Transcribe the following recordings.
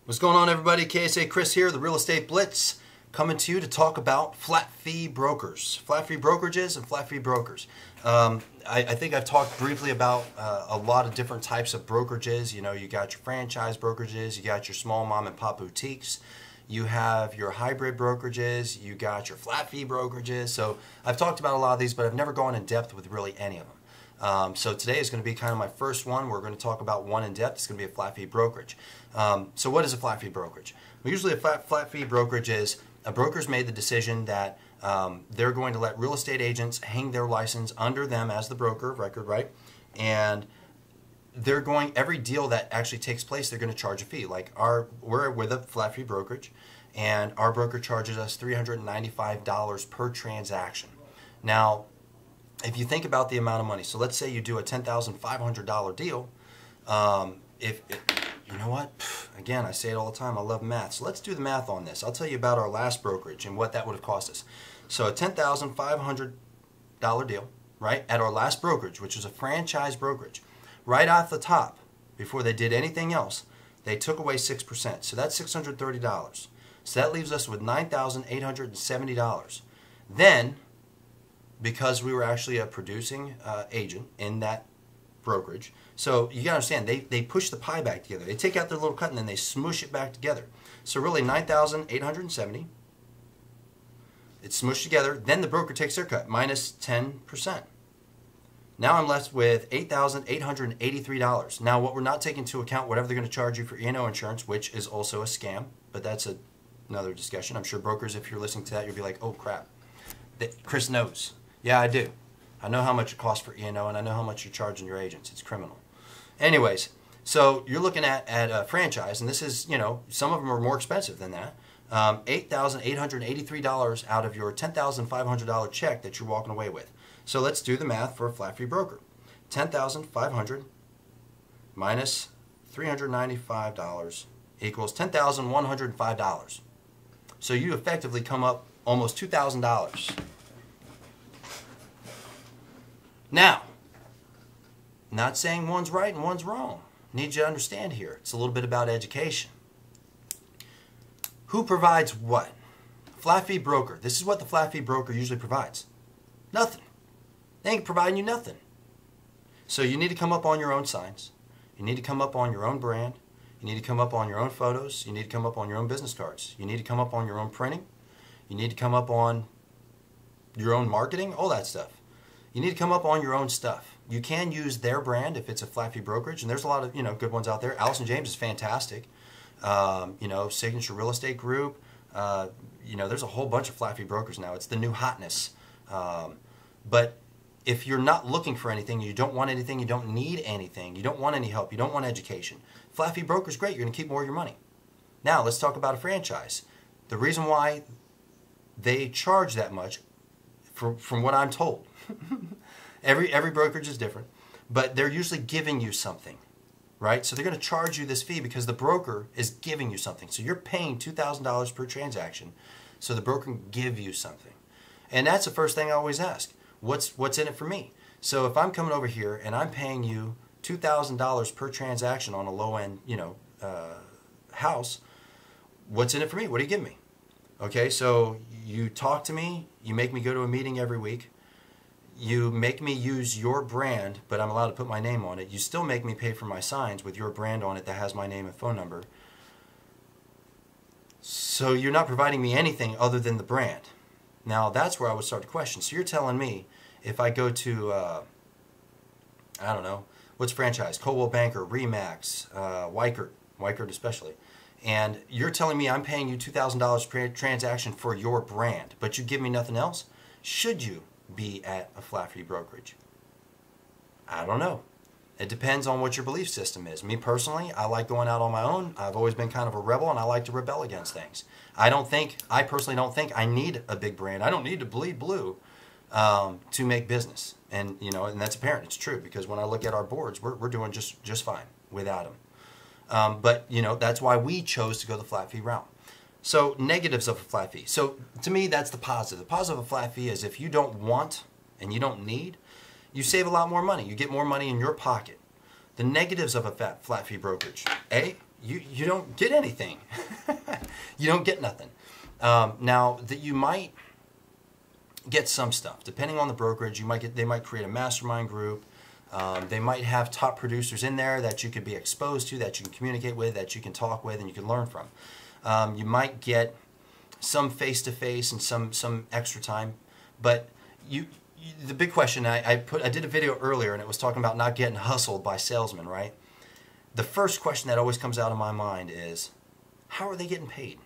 What's going on, everybody? KSA Kris here, the Real Estate Blitz, coming to you to talk about flat fee brokers, flat fee brokerages, and flat fee brokers. I think I've talked briefly about a lot of different types of brokerages. You know, you got your franchise brokerages, you got your small mom and pop boutiques, you have your hybrid brokerages, you got your flat fee brokerages. So I've talked about a lot of these, but I've never gone in depth with really any of them. So today is going to be kind of my first one. We're going to talk about one in depth. It's going to be a flat fee brokerage. So what is a flat fee brokerage? Well, usually a flat fee brokerage is a broker's made the decision that they're going to let real estate agents hang their license under them as the broker of record, right? And they're going, every deal that actually takes place, they're going to charge a fee. Like we're with a flat fee brokerage, and our broker charges us $395 per transaction. Now, if you think about the amount of money, so let's say you do a $10,500 deal. You know what? Again, I say it all the time, I love math. So let's do the math on this. I'll tell you about our last brokerage and what that would have cost us. So a $10,500 deal, right, at our last brokerage, which was a franchise brokerage, right off the top, before they did anything else, they took away 6%. So that's $630. So that leaves us with $9,870. Then, because we were actually a producing agent in that brokerage, so you gotta understand, they push the pie back together. They take out their little cut and then they smoosh it back together. So really $9,870, it's smooshed together. Then the broker takes their cut, minus 10%. Now I'm left with $8,883. Now what we're not taking into account, whatever they're going to charge you for E&O insurance, which is also a scam, but that's another discussion. I'm sure brokers, if you're listening to that, you'll be like, oh crap, Chris knows. Yeah, I do. I know how much it costs for E&O, and I know how much you're charging your agents. It's criminal. Anyways, so you're looking at a franchise, and this is, you know, some of them are more expensive than that. $8,883 out of your $10,500 check that you're walking away with. So let's do the math for a flat fee broker. $10,500 minus $395 equals $10,105. So you effectively come up almost $2,000. Now, not saying one's right and one's wrong. Need you to understand here. It's a little bit about education. Who provides what? Flat fee broker. This is what the flat fee broker usually provides. Nothing. They ain't providing you nothing. So you need to come up on your own signs. You need to come up on your own brand. You need to come up on your own photos. You need to come up on your own business cards. You need to come up on your own printing. You need to come up on your own marketing, all that stuff. You need to come up on your own stuff. You can use their brand if it's a flat fee brokerage, and there's a lot of good ones out there. Allison James is fantastic. Signature Real Estate Group. There's a whole bunch of flat fee brokers now. It's the new hotness. But if you're not looking for anything, you don't want anything, you don't need anything, you don't want any help, you don't want education, flat fee broker is great. You're going to keep more of your money. Now let's talk about a franchise. The reason why they charge that much, from what I'm told, every brokerage is different, but they're usually giving you something, right? So they're going to charge you this fee because the broker is giving you something. So you're paying $2,000 per transaction, so the broker can give you something. And that's the first thing I always ask. What's in it for me? So if I'm coming over here and I'm paying you $2,000 per transaction on a low-end, house, what's in it for me? What do you give me? Okay, so you talk to me, you make me go to a meeting every week, you make me use your brand, but I'm allowed to put my name on it. You still make me pay for my signs with your brand on it that has my name and phone number. So you're not providing me anything other than the brand. Now that's where I would start to question. So you're telling me if I go to, I don't know, what's franchise? Coldwell Banker, Remax, Weichert especially. And you're telling me I'm paying you $2,000 per transaction for your brand, but you give me nothing else? Should you be at a flat fee brokerage? I don't know. It depends on what your belief system is. Me personally, I like going out on my own. I've always been kind of a rebel, and I like to rebel against things. I personally don't think I need a big brand. I don't need to bleed blue to make business. And and that's apparent. It's true, because when I look at our boards, we're doing just fine without them. But that's why we chose to go the flat fee route. So negatives of a flat fee. So to me, that's the positive. The positive of a flat fee is if you don't want and you don't need, you save a lot more money. You get more money in your pocket. The negatives of a flat fee brokerage. A, you don't get anything. You don't get nothing. Now that you might get some stuff depending on the brokerage. They might create a mastermind group. They might have top producers in there that you could be exposed to, that you can communicate with, that you can talk with, and you can learn from. You might get some face-to-face and some extra time, but the big question I did a video earlier, and it was talking about not getting hustled by salesmen, right? The first question that always comes out of my mind is, how are they getting paid?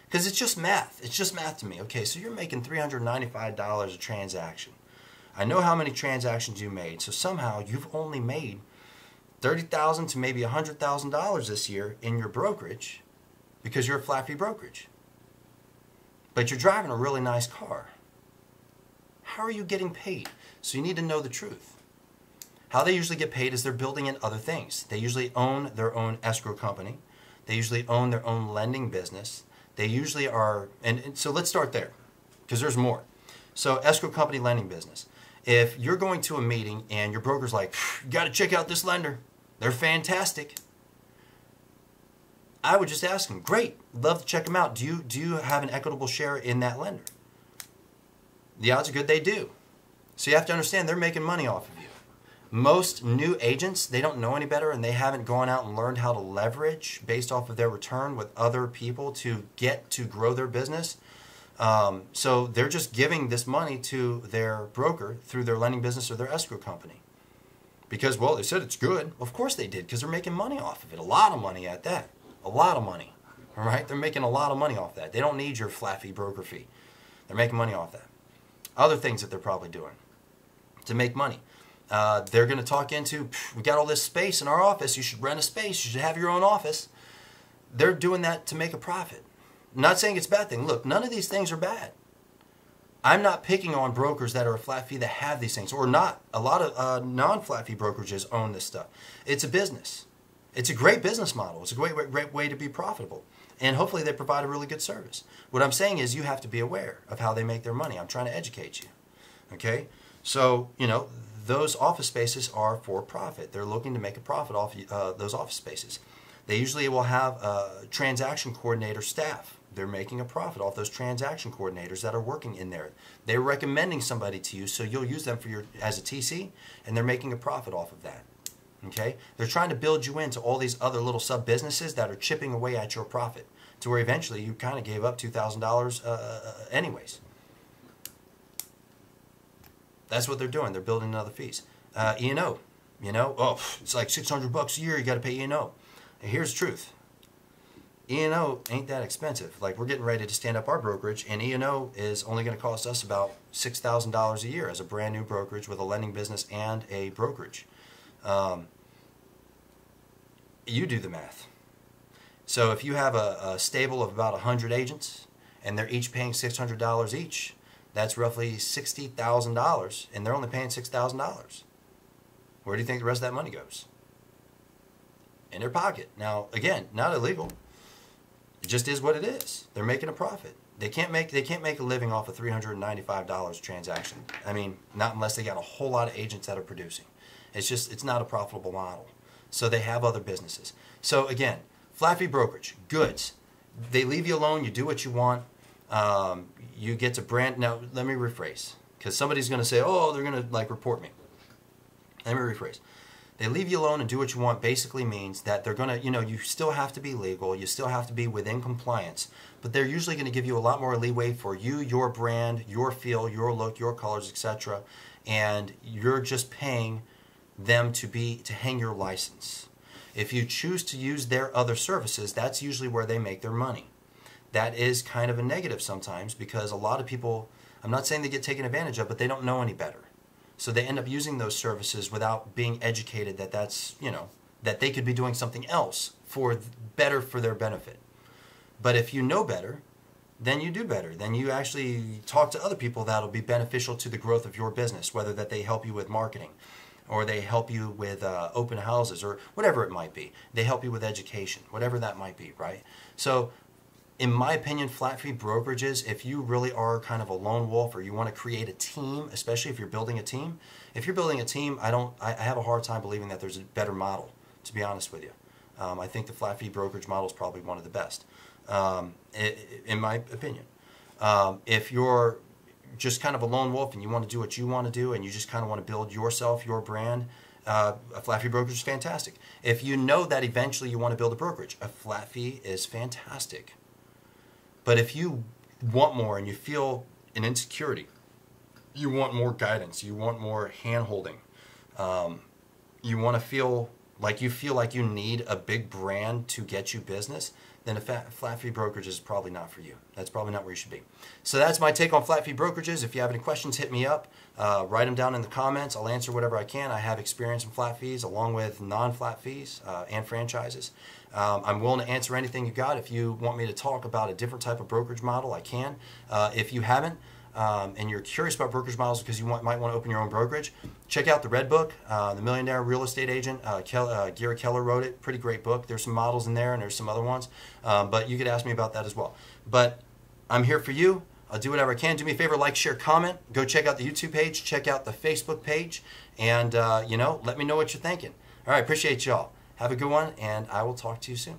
Because it's just math. It's just math to me. Okay, so you're making $395 a transaction. I know how many transactions you made, so somehow you've only made $30,000 to maybe $100,000 this year in your brokerage because you're a flat fee brokerage. But you're driving a really nice car. How are you getting paid? So you need to know the truth. How they usually get paid is they're building in other things. They usually own their own escrow company. They usually own their own lending business. They usually are, and so let's start there, because there's more. So escrow company, lending business. If you're going to a meeting and your broker's like, you got to check out this lender. They're fantastic. I would just ask them, great, love to check them out. Do you have an equitable share in that lender? The odds are good they do. So you have to understand they're making money off of you. Most new agents, they don't know any better, and they haven't gone out and learned how to leverage based off of their return with other people to get to grow their business. So they're just giving this money to their broker through their lending business or their escrow company. Because, well, they said it's good. Of course they did, because they're making money off of it. A lot of money at that. A lot of money. All right? They're making a lot of money off that. They don't need your flat fee broker fee. They're making money off that. Other things that they're probably doing to make money. They're going to talk into, we got all this space in our office. You should rent a space. You should have your own office. They're doing that to make a profit. I'm not saying it's a bad thing. Look, none of these things are bad. I'm not picking on brokers that are a flat fee that have these things, or not. A lot of non-flat fee brokerages own this stuff. It's a business. It's a great business model. It's a great way to be profitable. And hopefully they provide a really good service. What I'm saying is you have to be aware of how they make their money. I'm trying to educate you. Okay? So, those office spaces are for profit. They're looking to make a profit off those office spaces. They usually will have a transaction coordinator staff. They're making a profit off those transaction coordinators that are working in there. They're recommending somebody to you, so you'll use them as a TC, and they're making a profit off of that. Okay? They're trying to build you into all these other little sub-businesses that are chipping away at your profit, to where eventually you kind of gave up $2,000 anyways. That's what they're doing. They're building in other fees. E&O, it's like $600 a year. You got to pay E&O. And here's the truth. E&O ain't that expensive. Like, we're getting ready to stand up our brokerage, and E&O is only going to cost us about $6,000 a year as a brand new brokerage with a lending business and a brokerage. You do the math. So if you have a stable of about 100 agents, and they're each paying $600 each, that's roughly $60,000, and they're only paying $6,000. Where do you think the rest of that money goes? In their pocket. Now, again, not illegal. It just is what it is. They're making a profit. They can't make a living off of $395 transaction. I mean, not unless they got a whole lot of agents that are producing. It's not a profitable model. So they have other businesses. So again, flat fee brokerage, goods. They leave you alone. You do what you want. You get to brand. Now, let me rephrase, because somebody's going to say, oh, they're going to report me. Let me rephrase. They leave you alone and do what you want basically means that they're going to, you still have to be legal. You still have to be within compliance. But they're usually going to give you a lot more leeway for you, your brand, your feel, your look, your colors, etc. And you're just paying them to hang your license. If you choose to use their other services, that's usually where they make their money. That is kind of a negative sometimes, because a lot of people, I'm not saying they get taken advantage of, but they don't know any better. So they end up using those services without being educated that that they could be doing something else better for their benefit. But if you know better, then you do better. Then you actually talk to other people that'll be beneficial to the growth of your business, whether that they help you with marketing, or they help you with open houses, or whatever it might be. They help you with education, whatever that might be, right? So in my opinion, flat fee brokerages, if you really are kind of a lone wolf, or you want to create a team, especially if you're building a team, I have a hard time believing that there's a better model, to be honest with you. I think the flat fee brokerage model is probably one of the best, in my opinion. If you're just kind of a lone wolf and you want to do what you want to do and you just kind of want to build yourself, your brand, a flat fee brokerage is fantastic. If you know that eventually you want to build a brokerage, a flat fee is fantastic. But if you want more and you feel an insecurity, you want more guidance, you want more hand-holding, you want to feel like you need a big brand to get you business, then a flat fee brokerage is probably not for you. That's probably not where you should be. So that's my take on flat fee brokerages. If you have any questions, hit me up. Write them down in the comments. I'll answer whatever I can. I have experience in flat fees along with non-flat fees and franchises. I'm willing to answer anything you got. If you want me to talk about a different type of brokerage model, I can. If you haven't, and you're curious about brokerage models because you might want to open your own brokerage, check out the Red Book, The Millionaire Real Estate Agent. Gary Keller wrote it. Pretty great book. There's some models in there and there's some other ones, but you could ask me about that as well. But I'm here for you. I'll do whatever I can. Do me a favor, like, share, comment. Go check out the YouTube page. Check out the Facebook page. And, let me know what you're thinking. All right, appreciate y'all. Have a good one, and I will talk to you soon.